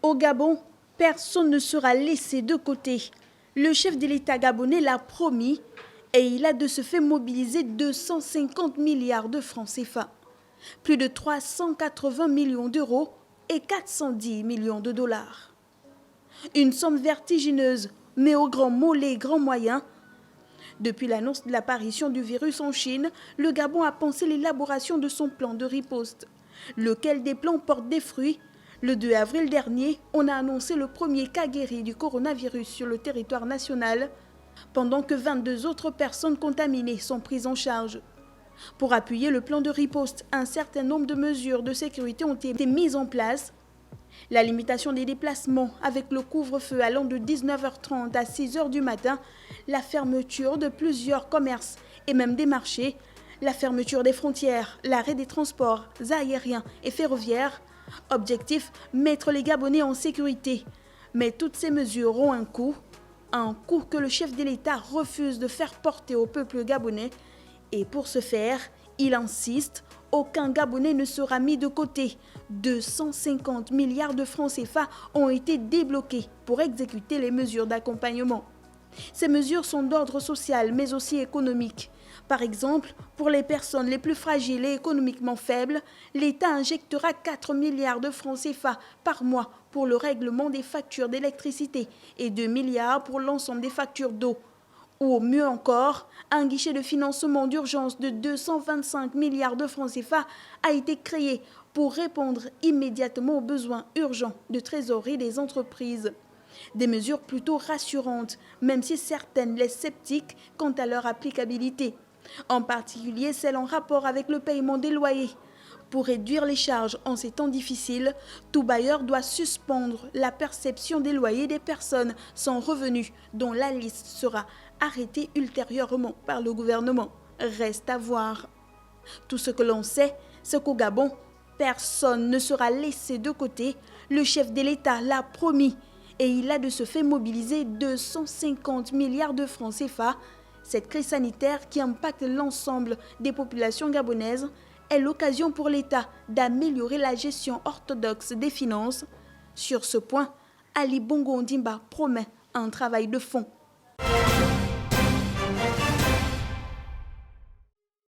Au Gabon, personne ne sera laissé de côté. Le chef de l'État gabonais l'a promis et il a de ce fait mobilisé 250 milliards de francs CFA, plus de 380 millions d'euros et 410 millions de dollars. Une somme vertigineuse, mais aux grands mollets et grands moyens. Depuis l'annonce de l'apparition du virus en Chine, le Gabon a pensé l'élaboration de son plan de riposte, lequel des plans porte des fruits. Le 2 avril dernier, on a annoncé le premier cas guéri du coronavirus sur le territoire national, pendant que 22 autres personnes contaminées sont prises en charge. Pour appuyer le plan de riposte, un certain nombre de mesures de sécurité ont été mises en place. La limitation des déplacements avec le couvre-feu allant de 19h30 à 6h du matin, la fermeture de plusieurs commerces et même des marchés, la fermeture des frontières, l'arrêt des transports aériens et ferroviaires. Objectif, mettre les Gabonais en sécurité. Mais toutes ces mesures ont un coût que le chef de l'État refuse de faire porter au peuple gabonais. Et pour ce faire, il insiste, aucun Gabonais ne sera mis de côté. 250 milliards de francs CFA ont été débloqués pour exécuter les mesures d'accompagnement. Ces mesures sont d'ordre social mais aussi économique. Par exemple, pour les personnes les plus fragiles et économiquement faibles, l'État injectera 4 milliards de francs CFA par mois pour le règlement des factures d'électricité et 2 milliards pour l'ensemble des factures d'eau. Ou mieux encore, un guichet de financement d'urgence de 225 milliards de francs CFA a été créé pour répondre immédiatement aux besoins urgents de trésorerie des entreprises. Des mesures plutôt rassurantes, même si certaines laissent sceptiques quant à leur applicabilité. En particulier celles en rapport avec le paiement des loyers. Pour réduire les charges en ces temps difficiles, tout bailleur doit suspendre la perception des loyers des personnes sans revenus, dont la liste sera arrêtée ultérieurement par le gouvernement. Reste à voir. Tout ce que l'on sait, c'est qu'au Gabon, personne ne sera laissé de côté. Le chef de l'État l'a promis et il a de ce fait mobilisé 250 milliards de francs CFA. Cette crise sanitaire qui impacte l'ensemble des populations gabonaises est l'occasion pour l'État d'améliorer la gestion orthodoxe des finances. Sur ce point, Ali Bongo Ondimba promet un travail de fond.